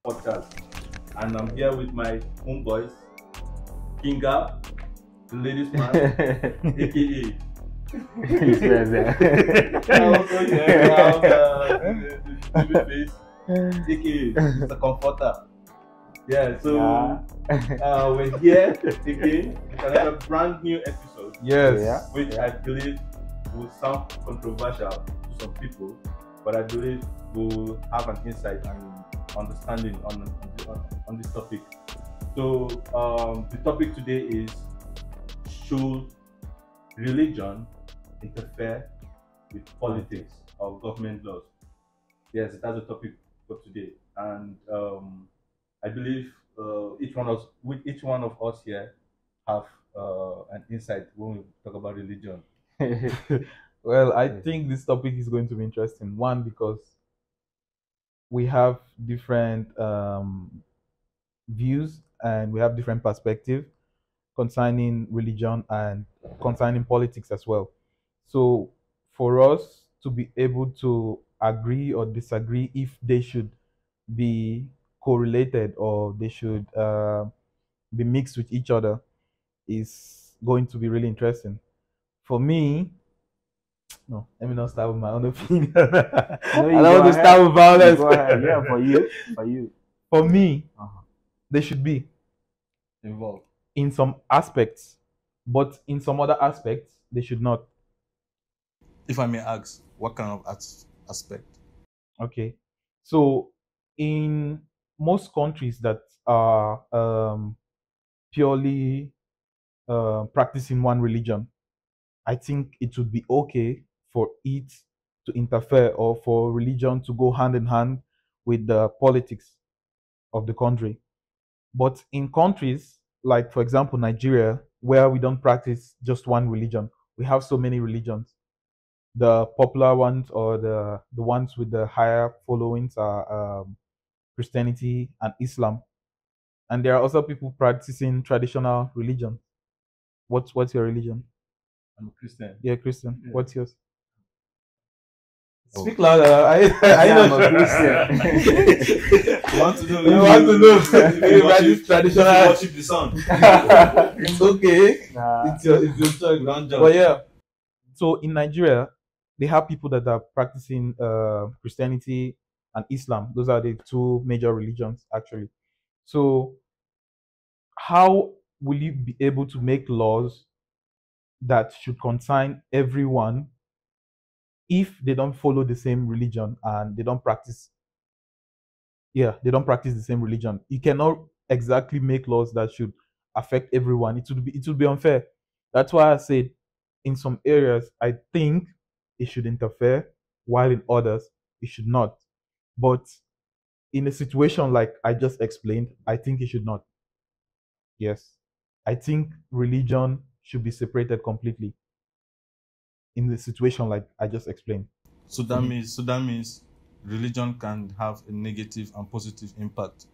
podcast. And I'm here with my homeboys, Kinga, the ladies man, aka. I also here we have the baby face, aka Mr. Comforter. Yeah, so we're here again with another brand new episode. Yes. Which I believe will sound controversial to some people, but I believe will have an insight and understanding on this topic. So the topic today is, should religion interfere with politics or government laws? Yes, that's the topic for today, and I believe each one of us here have an insight when we talk about religion. Well, I think this topic is going to be interesting. One, because we have different views and we have different perspective concerning religion and concerning politics as well. So, for us to be able to agree or disagree if they should be correlated or they should be mixed with each other is going to be really interesting. For me, no, let me not start with my own opinion. I don't want to start with violence. Go ahead. Yeah, for you. For me, they should be Involved. in some aspects, but in some other aspects, they should not. If I may ask, what kind of aspect? Okay. So, in most countries that are purely practicing one religion, I think it would be okay for it to interfere or for religion to go hand in hand with the politics of the country. But in countries like, for example, Nigeria, where we don't practice just one religion, we have so many religions. The popular ones or the ones with the higher followings are Christianity and Islam. And there are also people practicing traditional religion. What's your religion? I'm a Christian. Yeah, Christian. Yeah. What's yours? Oh. Speak louder. I I'm know. a Christian. You want to know? You want to know if you worship- practice traditional? worship the sun. It's okay. Nah. It's your choice. Don't judge. But yeah, so in Nigeria, they have people that are practicing Christianity and Islam. Those are the two major religions, actually. So, how will you be able to make laws that should concern everyone if they don't follow the same religion and they don't practice? Yeah, they don't practice the same religion. You cannot exactly make laws that should affect everyone. It would be unfair. That's why I said in some areas I think it should interfere, while in others it should not. But in a situation like I just explained, I think it should not. Yes. I think religion should be separated completely in the situation like I just explained. So that means religion can have a negative and positive impact.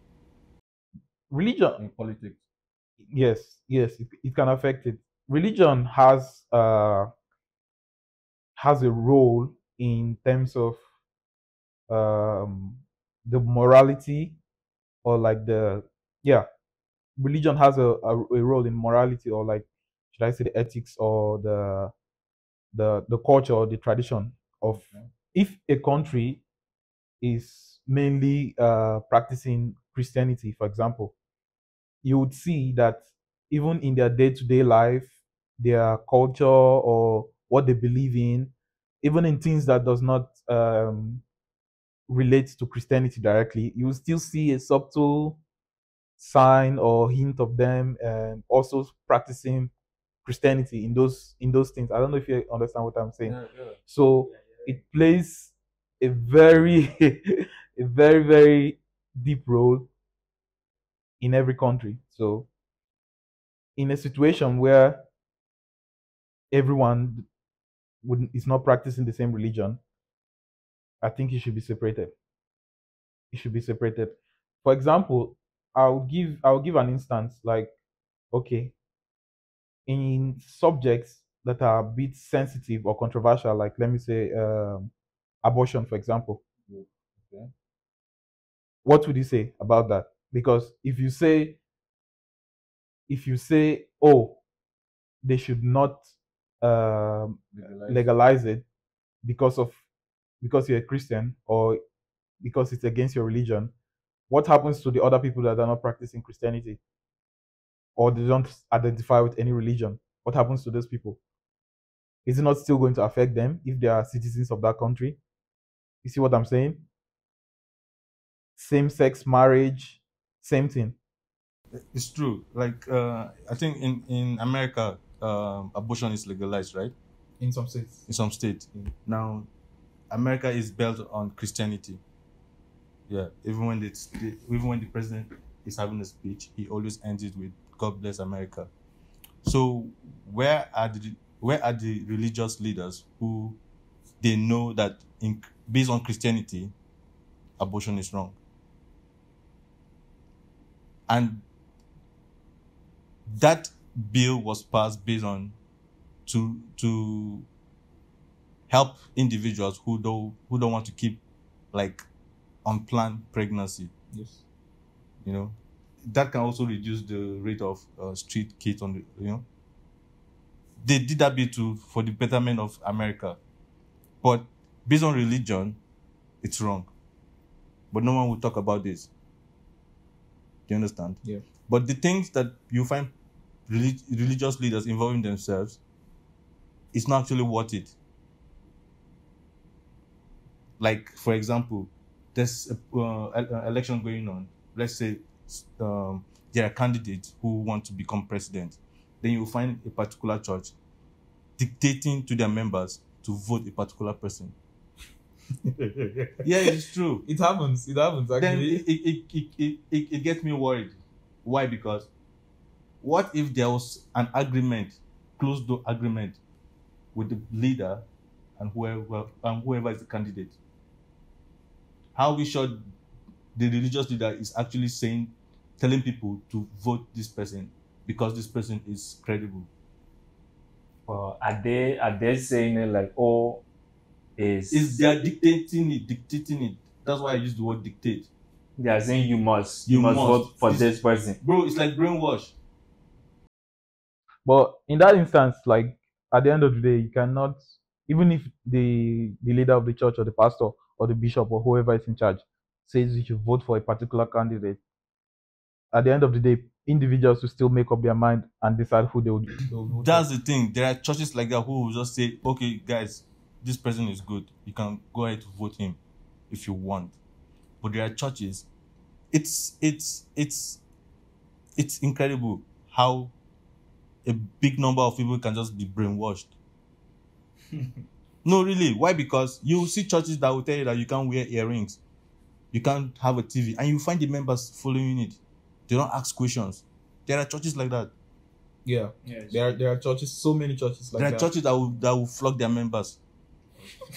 Religion, In politics. yes, it can affect it. Religion has a role in terms of the morality, or like religion has a role in morality, or like, should I say, the ethics, or the culture or the tradition of, if a country is mainly practicing Christianity, for example, you would see that even in their day-to-day life, their culture or what they believe in, even in things that does not relate to Christianity directly, you will still see a subtle sign or hint of them also practicing Christianity in those things. I don't know if you understand what I'm saying. Yeah. So it plays a very a very, very deep role in every country. So in a situation where everyone is not practicing the same religion, I think it should be separated. It should be separated. For example, I'll give an instance, like, okay, in subjects that are a bit sensitive or controversial, like, let me say, abortion, for example. Okay. What would you say about that? Because if you say, oh, they should not legalize it because of because you're a Christian or because it's against your religion, what happens to the other people that are not practicing Christianity or they don't identify with any religion? What happens to those people? Is it not still going to affect them if they are citizens of that country? You see what I'm saying? Same sex marriage, same thing. It's true. Like I think in America, abortion is legalized, right? In some states. In some states. Now, America is built on Christianity. Yeah. Even when the president is having a speech, he always ends it with "God bless America." So where are the religious leaders who they know that based on Christianity, abortion is wrong? And that bill was passed based on to help individuals who don't want to keep like unplanned pregnancy. Yes. You know, that can also reduce the rate of street kids on the, they did that bit for the betterment of America, but based on religion, it's wrong. But no one will talk about this. Do you understand? Yeah. But the things that you find religious leaders involving themselves, it's not actually worth it. Like, for example, there's an election going on. Let's say there are candidates who want to become president. Then you find a particular church dictating to their members to vote a particular person. Yeah, it's true. It happens. It happens actually. Then it gets me worried. Why? Because what if there was an agreement, closed door agreement, with the leader and whoever is the candidate? How are we sure the religious leader is actually telling people to vote this person because this person is credible? Or are they saying it like, oh, Is they are dictating it? That's why I use the word dictate. They are saying you must You must. vote for this person. Bro, it's like brainwash. But in that instance, like at the end of the day, you cannot, even if the leader of the church or the pastor or the bishop or whoever is in charge says you should vote for a particular candidate, at the end of the day, individuals will still make up their mind and decide who they will vote That's the thing. There are churches like that who will just say, okay, guys, this person is good. You can go ahead to vote him if you want. But there are churches. It's incredible how a big number of people can just be brainwashed. No, really. Why? Because you see churches that will tell you that you can't wear earrings, you can't have a TV, and you find the members following it. They don't ask questions. There are churches like that. Yeah. There are churches, so many churches like There are that. churches that will flog their members.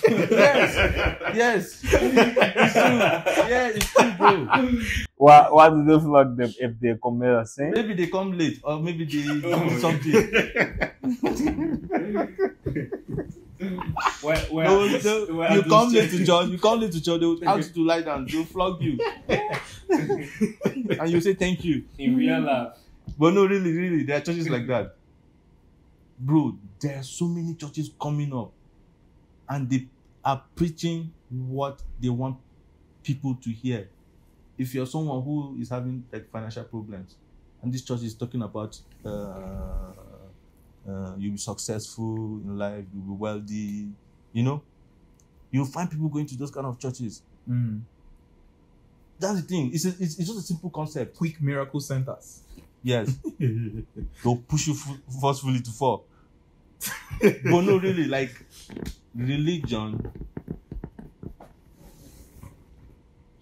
Yes. It's true. Yeah, it's true, bro. Why do they flog them if they commit a sin? Maybe they come late, or maybe they do something. You come late to church, they will ask you to lie down, they'll flog you. And you say thank you. In real life. But no, really, there are churches like that. Bro, there are so many churches coming up and they are preaching what they want people to hear. If you're someone who is having like financial problems and this church is talking about you'll be successful in life, you'll be wealthy, you'll find people going to those kind of churches. That's the thing. It's just a simple concept. Quick miracle centers. Yes. They'll push you forcefully to fall. But no, really, like religion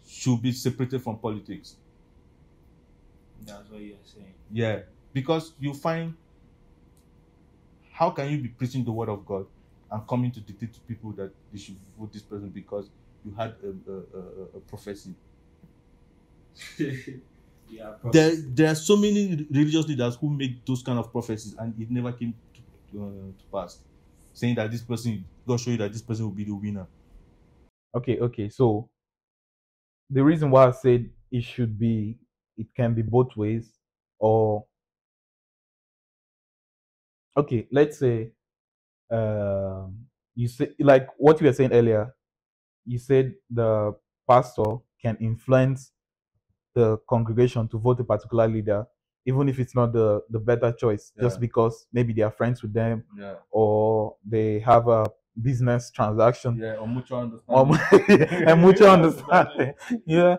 should be separated from politics. That's what you're saying. Yeah, because you find, how can you be preaching the word of God and coming to dictate to people that they should vote this person because you had a prophecy? Yeah, There are so many religious leaders who make those kind of prophecies and it never came to pass, saying that this person, God show you that this person will be the winner. Okay. So the reason why I said it can be both ways, or okay, let's say, you say like what you were saying earlier. You said the pastor can influence the congregation to vote a particular leader, even if it's not the better choice, just Yeah. because maybe they are friends with them Yeah. or they have a business transaction Yeah. Or mutual or understanding. a mutual understanding. Yeah,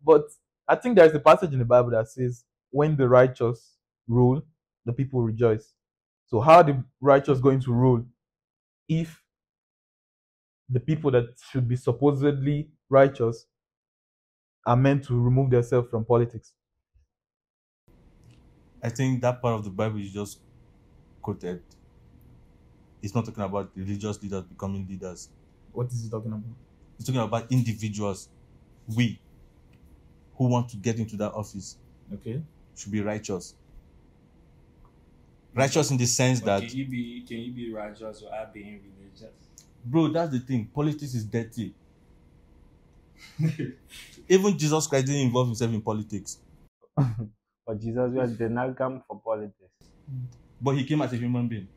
but I think there's a passage in the Bible that says, "When the righteous rule, the people rejoice." So how are the righteous going to rule if the people that should be supposedly righteous are meant to remove themselves from politics? I think that part of the Bible you just quoted is not talking about religious leaders becoming leaders. What is he talking about? It's talking about individuals, we who want to get into that office Okay. should be righteous. Righteous in the sense But that, can you be righteous without being religious? bro, that's the thing. Politics is dirty. Even Jesus Christ didn't involve himself in politics, But Jesus did not come for politics. but he came as a human being.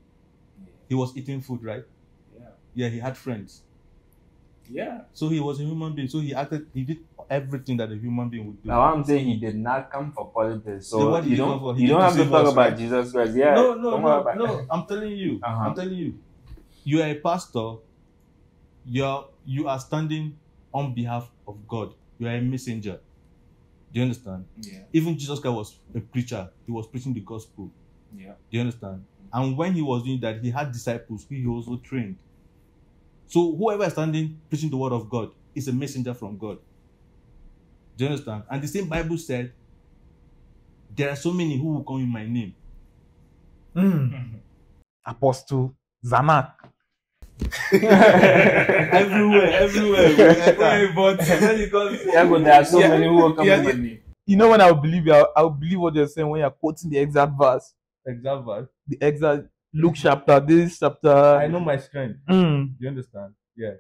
Yeah. He was eating food, right? Yeah. Yeah, he had friends. Yeah. So he was a human being. So he did everything that a human being would do. Now I'm saying he did not come for politics. Then So what did you he come don't for? He you came don't to have to save talk us, about right? Jesus Christ. Yeah. No, don't worry about no. I'm telling you. Uh-huh. I'm telling you. You are a pastor. You are standing on behalf of God. You are a messenger. Do you understand? Yeah. Even Jesus Christ was a preacher. He was preaching the gospel. Yeah. Do you understand? And when he was doing that, he had disciples who he also trained. So whoever is standing preaching the word of God is a messenger from God. Do you understand? And the same Bible said, there are so many who will come in my name. Apostle Zanak. Everywhere. But Yeah, but there are so many who will come Yeah, in my yeah. name. You know when I'll believe you, I'll believe what you're saying when you're quoting the exact verse, Example. the exact Luke chapter, this chapter. I know my strength. Mm. Do you understand? Yeah.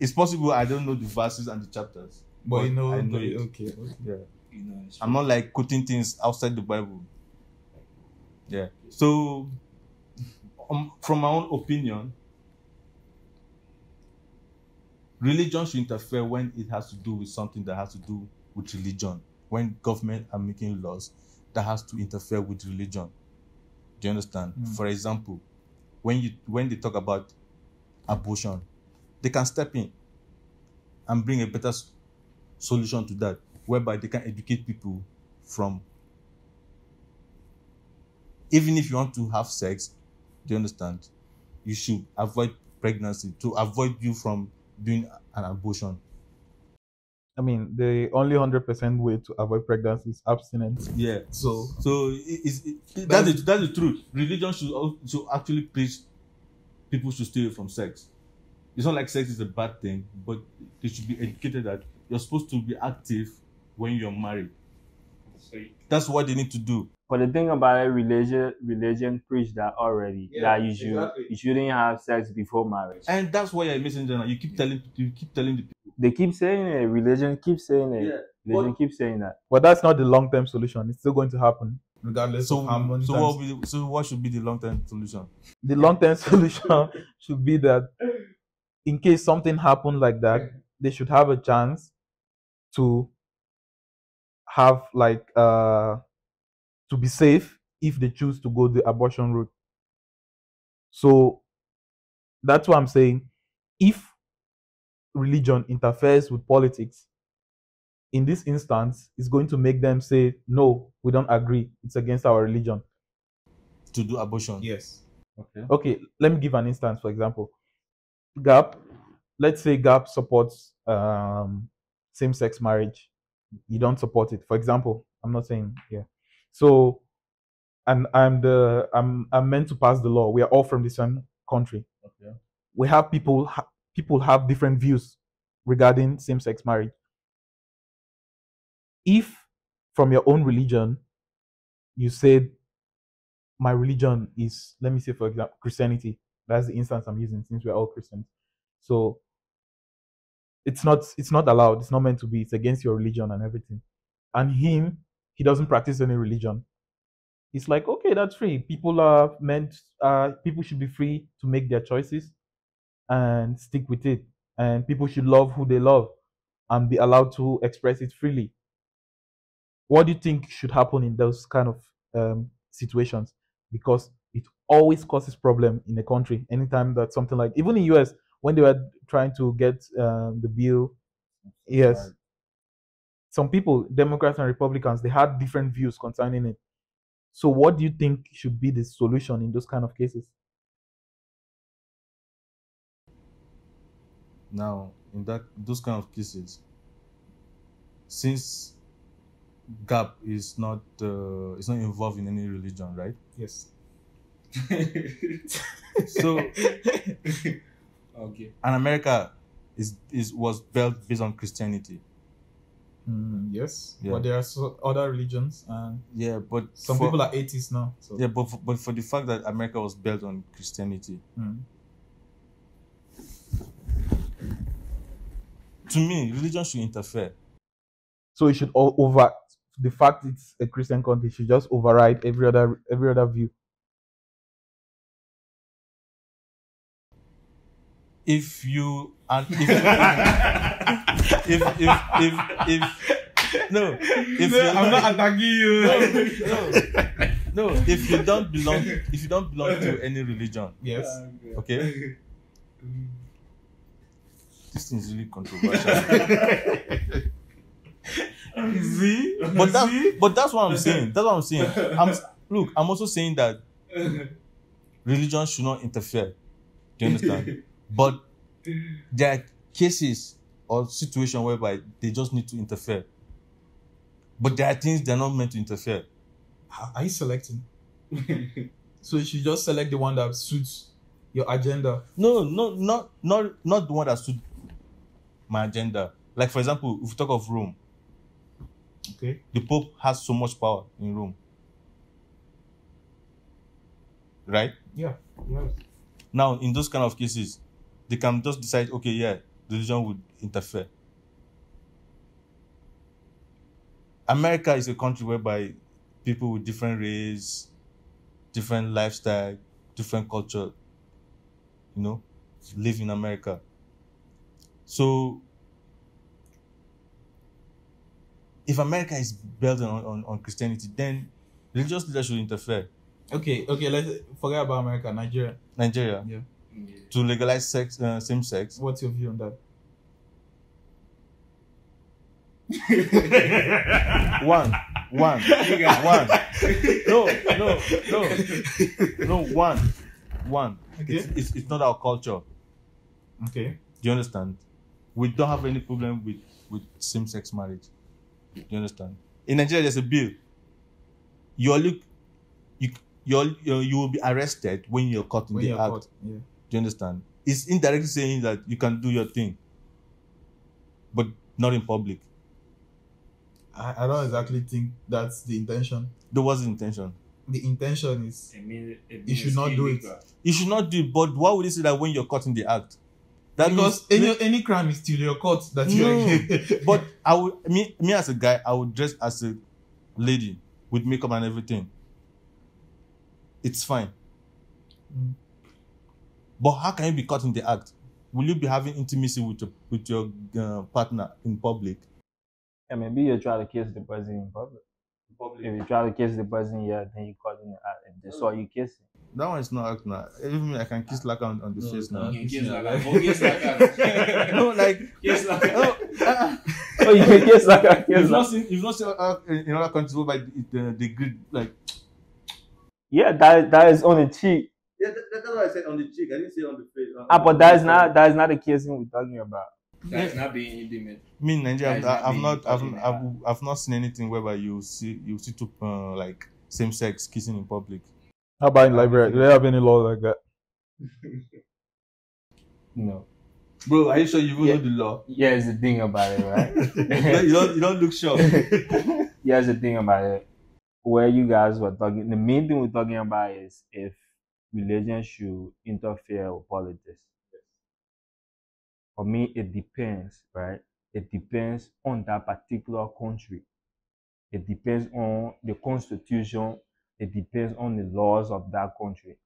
It's possible I don't know the verses and the chapters. But you know, I know it. okay. Yeah. you know, it's I'm not like quoting things outside the Bible. Yeah. So, from my own opinion, religion should interfere when it has to do with something that has to do with religion. When government are making laws that has to interfere with religion. Do you understand? For example, when they talk about abortion, they can step in and bring a better solution to that, whereby they can educate people from, even if you want to have sex, do you understand? You should avoid pregnancy to avoid you from doing an abortion. I mean, the only 100% way to avoid pregnancy is abstinence. Yeah. So That's the truth. Religion should actually preach people should stay away from sex. It's not like sex is a bad thing, but they should be educated that you're supposed to be active when you're married. That's what they need to do. But the thing about it, religion preach that already. Yeah, that exactly. you shouldn't have sex before marriage. And that's why you're a messenger now. You keep telling the people. They keep saying it. Religion keeps saying it. Yeah. Religion keeps saying that. but that's not the long-term solution. It's still going to happen regardless So, of how many so times. what should be the long-term solution? The long-term solution should be that in case something happened like that, they should have a chance to have to be safe if they choose to go the abortion route. So that's what I'm saying. If religion interferes with politics, in this instance, it's going to make them say, no, we don't agree. It's against our religion. To do abortion? Yes. Okay. Okay, let me give an instance, for example. GAP, let's say GAP supports same-sex marriage. You don't support it. For example, I'm not saying, yeah. So, and I'm meant to pass the law. We are all from the same country. Okay. We have people have different views regarding same-sex marriage. If from your own religion you said my religion is, let me say for example, Christianity. That's the instance I'm using since we're all Christians. So it's not allowed. It's not meant to be. It's against your religion and everything. And he doesn't practice any religion. It's like, okay, that's free. People should be free to make their choices and stick with it. And people should love who they love and be allowed to express it freely. What do you think should happen in those kind of situations? Because it always causes problem in a country. Anytime that something like, even in US, when they were trying to get the bill, yes, some people, Democrats and Republicans, they had different views concerning it. So what do you think should be the solution in those kind of cases? Now, in those kind of cases, since Gap is not involved in any religion, right? Yes. So, Okay. and America was built based on Christianity. Yes. Yeah. But there are other religions, and Yeah, but some people are atheists now. So. yeah, but for the fact that America was built on Christianity, to me, religion should interfere. So it should over the fact it's a Christian country should just override every other view. If you and if no, if No, you're I'm not attacking you. no, if you don't belong to any religion, Yes. okay, this thing is really controversial. See? But that's what I'm saying. That's what I'm saying. I'm also saying that religion should not interfere. Do you understand? But there are cases or situations whereby they just need to interfere. But there are things they're not meant to interfere. Are you selecting? So you should just select the one that suits your agenda. No, not the one that suits my agenda. Like, for example, if we talk of Rome, Okay. the Pope has so much power in Rome. Right? Yeah. Yes. Now, in those kind of cases, they can just decide, okay, yeah, religion would interfere. America is a country whereby people with different race, different lifestyle, different culture, live in America. So, if America is built on Christianity, then religious leaders should interfere. Okay. Let's forget about America. Nigeria, Yeah. to legalize same sex. What's your view on that? One. No. One. Okay. It's not our culture. Okay. Do you understand? We don't have any problem with same-sex marriage. Do you understand? In Nigeria, there's a bill. You will be arrested when you're caught in When the you're act. caught. Yeah. Do you understand? It's indirectly saying that you can do your thing, but not in public. I don't exactly think that's the intention. That was the intention. The intention is It means you should not do it. You should not do it, but why would you say that when you're caught in the act? That because means, any crime is still your caught that No, you're but I would me as a guy, I would dress as a lady with makeup and everything. It's fine. But how can you be caught in the act? Will you be having intimacy with your partner in public? Yeah, maybe you try to kiss the person in public. If you try to kiss the person, yeah, then you caught in the act. If they saw you kissing. That one is not act now. Even me, I can kiss like on the face now. You can kiss like that. Oh, kiss like that. No, like Kiss like that. Oh, you can kiss like a kiss. you've not seen in other countries whereby they greet like. Yeah, that is on the cheek. Yeah, that's what I said on the cheek. I didn't say on the face. But that is not the kissing we're talking about. That's not being intimate. Me in Nigeria, That is not I've not seen anything whereby you see two like same sex kissing in public. How about in Liberia? Do they have any law like that? No. Bro, are you sure you know the law? Here's the thing about it, right? You don't look sure. Here's the thing about it. Where you guys were talking, the main thing we're talking about is if religion should interfere with politics. For me, it depends, right? It depends on that particular country. It depends on the constitution. It depends on the laws of that country,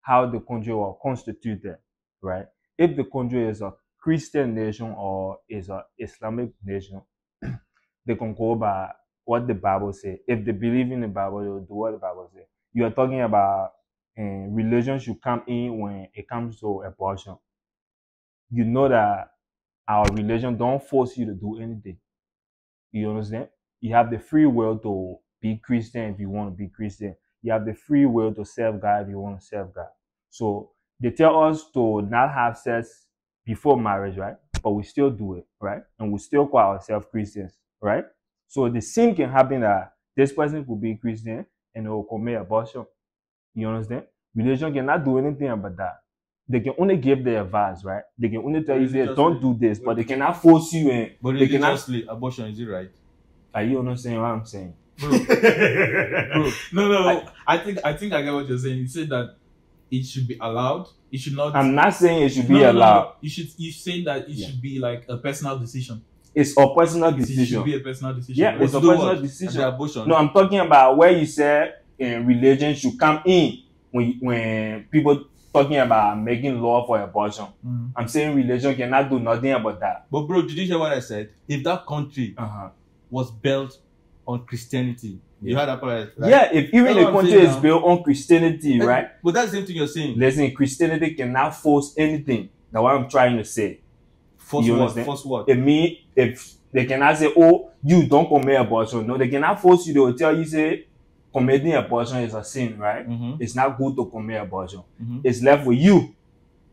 how the country was constituted, right? If the country is a Christian nation or is an Islamic nation, they can go by what the Bible says. If they believe in the Bible, they'll do what the Bible says. You are talking about religion should come in when it comes to abortion. You know that our religion don't force you to do anything. You understand? You have the free will to be Christian if you want to be Christian. You have the free will to serve God if you want to serve God. So they tell us to not have sex before marriage, right? But we still do it, right? And we still call ourselves Christians, right? So the same can happen that this person could be Christian and they will commit abortion. You understand? Religion cannot do anything about that. They can only give the advice, right? They can only tell you, say, don't do this, but they cannot force you in. But they cannot. religiously, abortion is it right? Are you understanding what I'm saying? Bro, no. I think I get what you're saying. You said that it should be allowed. It should not. I'm not saying it should be No. allowed. You saying that it should be like a personal decision. It's a personal It should decision. be a personal decision. Yeah, it's a To do personal what? decision. The abortion. No, I'm talking about where you said religion should come in when people talking about making law for abortion. Mm. I'm saying religion cannot do nothing about that. But bro, did you hear what I said? If that country was built on Christianity, you heard that part, right? Yeah, if even That's the what I'm country saying is now. built on Christianity, right? But that's the same thing you're saying. Listen, Christianity cannot force anything. That's what I'm trying to say. Force You what? understand? Force what? It means if they cannot say, oh, you don't commit abortion. No, they cannot force you. They will tell you, say, committing abortion is a sin, right? Mm-hmm. It's not good to commit abortion. Mm-hmm. It's left with you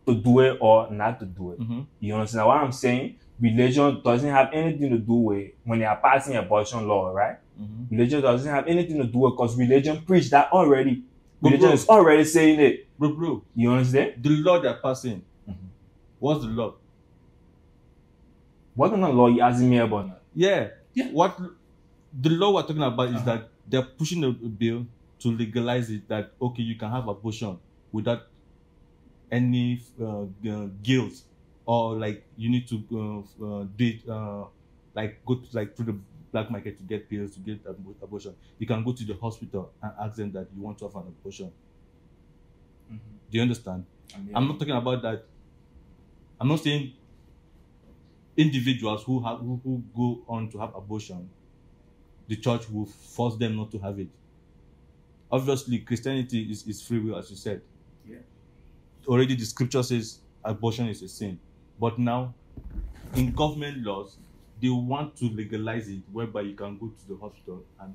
to do it or not to do it. Mm-hmm. You understand what I'm saying? Religion doesn't have anything to do with when they are passing abortion law, right? Mm-hmm. Religion doesn't have anything to do with because religion preach that already. But Religion bro- is already saying it. Bro, You understand? the law they're passing, Mhm. what's the law? What kind of law you asking me about now? Yeah. What the law we're talking about is that they're pushing a bill to legalize it, that okay, you can have abortion without any guilt, or like you need to do it like go to, like through the black market to get pills to get abortion. You can go to the hospital and ask them that you want to have an abortion. Mhm. Do you understand? I'm not talking about that. I'm not saying individuals who go on to have abortion, the church will force them not to have it. Obviously, Christianity is free will, as you said. Yeah. Already the scripture says abortion is a sin. But now, in government laws, they want to legalize it, whereby you can go to the hospital and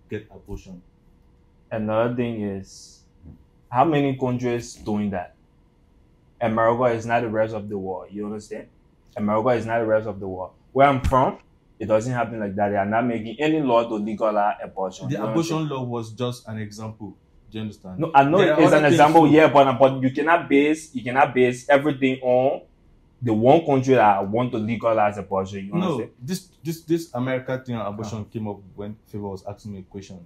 get abortion. Another thing is, how many countries doing that? America is not the rest of the world. You understand? America is not the rest of the world. Where I'm from, it doesn't happen like that. They are not making any law to legalize abortion. The You abortion understand? law was just an example. Do you understand? No, I know There are it's other an things example, too. yeah, but you cannot base everything on the one country that want to legalize abortion. You No, understand? this America thing on abortion came up when Favor was asking me a question.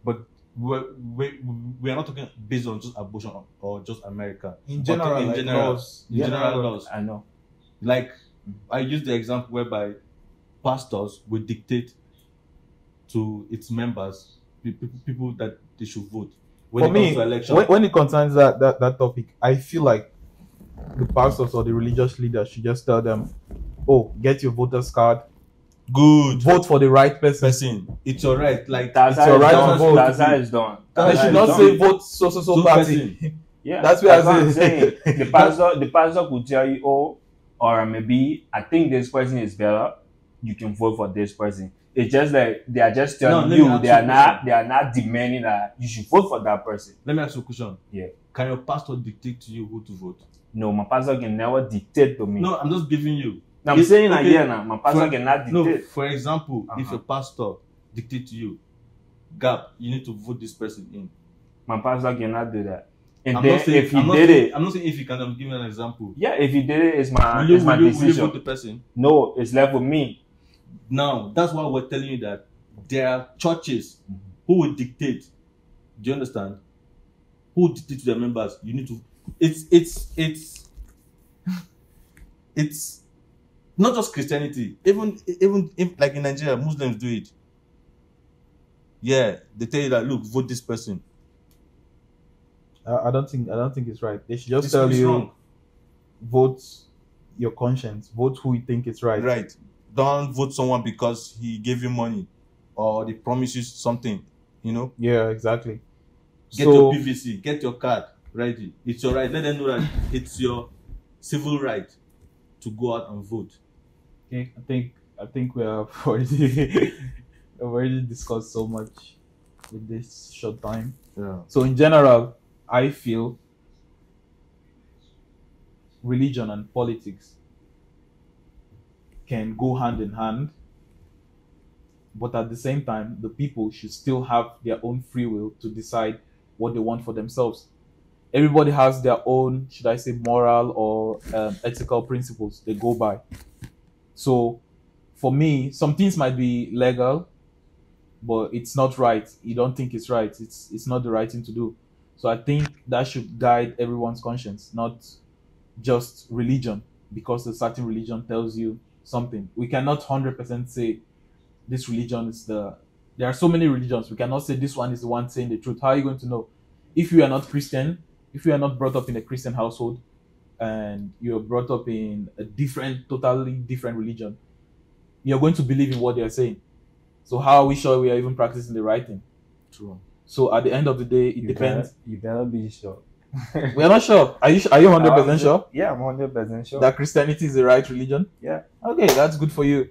But we are not talking based on just abortion or just America. In But general, in like general, laws. in general laws. I know. Like I use the example whereby pastors will dictate to its members, people that they should vote when For it me, comes to election. when it concerns that topic, I feel like the pastors or the religious leaders should just tell them, "Oh, get your voters card, Good vote for the right person." person. It's your right. Like That's It's how your it's right done. to vote. That's how it's done. They That's how should it's not done. say vote so So party. person. Yeah, That's what what I'm I'm saying. saying. The pastor could tell you, oh, or maybe I think this person is better. You can vote for this person. It's just like they are just telling let me you. ask They you are a not. question. They are not demanding that you should vote for that person. Let me ask you a question. Yeah. Can your pastor dictate to you who to vote? No, my pastor can never dictate to me. No, I'm just giving you. No, I'm If- saying that okay, here now. My pastor for- cannot No, dictate. for example, if Uh-huh. a pastor dictate to you, Gab, you need to vote this person in. My pastor cannot do that. And I'm then not saying, if he I'm not did saying, it, I'm not saying if you can. I'm giving an example. yeah, if he did it, it's my Will you, it's my will you decision. vote the person? No, it's left with me. Now, that's why we're telling you that there are churches who will dictate. Do you understand? Who will dictate to their members? You need to. It's Not just Christianity, even if, like in Nigeria, Muslims do it. Yeah, they tell you that, look, vote this person. I don't think it's right. They should just This tell is you, wrong. vote your conscience, vote who you think is right. Right. Don't vote someone because he gave you money or they promise you something. You know, Yeah, exactly. get your PVC, get your card ready. It's your right. Let them know that it's your civil right to go out and vote. Okay, I think we have already already discussed so much with this short time. Yeah. So in general, I feel religion and politics can go hand in hand, but at the same time, the people should still have their own free will to decide what they want for themselves. Everybody has their own, should I say, moral or ethical principles they go by. So, for me, some things might be legal, but it's not right. You don't think it's right. It's not the right thing to do. So I think that should guide everyone's conscience, not just religion, because a certain religion tells you something. We cannot 100% say this religion is the. There are so many religions. We cannot say this one is the one saying the truth. How are you going to know? If you are not Christian, if you are not brought up in a Christian household, and you're brought up in a totally different religion, you're going to believe in what they're saying. So how are we sure we are even practicing the right thing? True. So at the end of the day, it depends. You better be sure. We are not sure. Are you 100% sure Yeah, I'm 100% sure. that Christianity is the right religion? Yeah. Okay, that's good for you.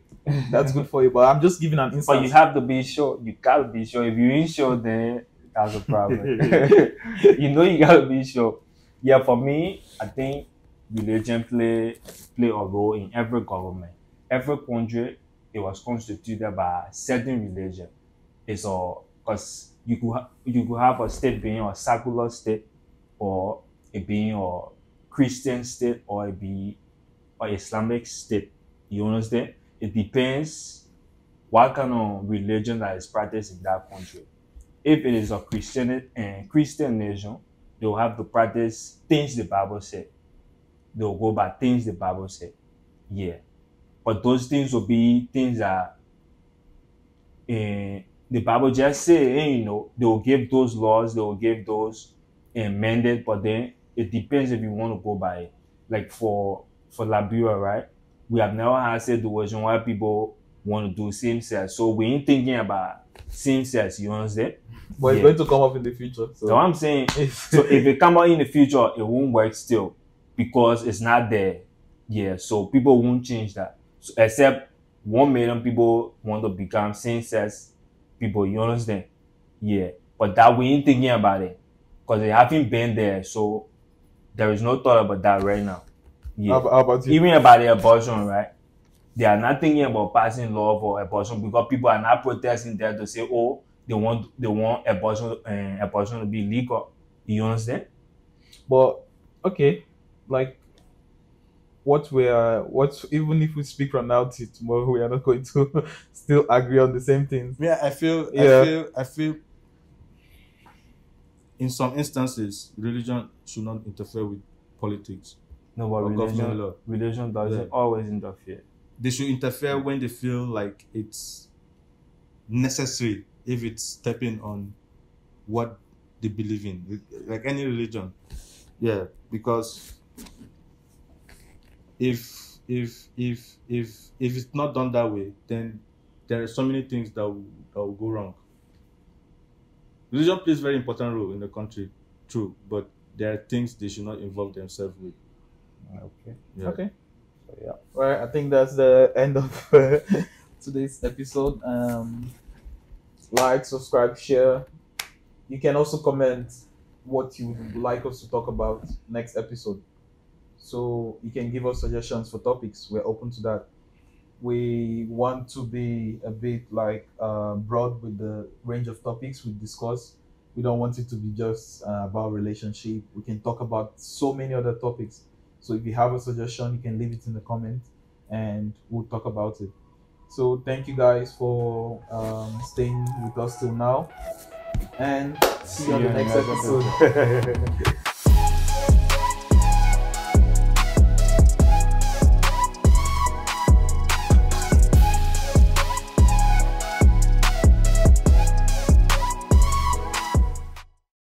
That's good for you. But I'm just giving an But instance. you have to be sure. You gotta be sure. If you ain't sure, then that's a problem. You know you gotta be sure. Yeah, for me, I think religion play a role in every government. Every country, it was constituted by certain religion. It's all because you could have a state being a secular state, or it being a Christian state, or it be an Islamic state. You understand? It depends what kind of religion that is practiced in that country. If it is a Christian nation, they will have to practice things the Bible said. They will go by things the Bible said. Yeah. But those things will be things that the Bible just say, you know, they will give those laws, they will give those amended, but then it depends if you want to go by it. Like for Liberia, right? We have never had a situation where people want to do same sex. So we ain't thinking about same sex, you understand? But it's going to come up in the future. So what I'm saying, so if it come out in the future, it won't work still because it's not there. Yeah, so people won't change that. So, except 1 million people want to become same sex people, you understand? Yeah, but that we ain't thinking about it because it haven't been there. So there is no thought about that right now. Yeah. How about you? Even about the abortion, right? They are not thinking about passing law for abortion because people are not protesting there to say, oh, they want abortion to be legal. You understand? But okay, like even if we speak from now till tomorrow, we are not going to still agree on the same things. Yeah, I feel in some instances religion should not interfere with politics. No, but or government law. religion doesn't always interfere. They should interfere when they feel like it's necessary, if it's stepping on what they believe in, like any religion. Yeah, because if it's not done that way, then there are so many things that will go wrong. Religion plays a very important role in the country, true, but there are things they should not involve themselves with. Okay. Yeah. Okay. So yeah. Right. I think that's the end of today's episode. Like, subscribe, share. You can also comment what you would like us to talk about next episode. So you can give us suggestions for topics. We're open to that. We want to be a bit like broad with the range of topics we discuss. We don't want it to be just about relationship. We can talk about so many other topics. So if you have a suggestion, you can leave it in the comments and we'll talk about it. So thank you guys for staying with us till now. And see you on the next episode.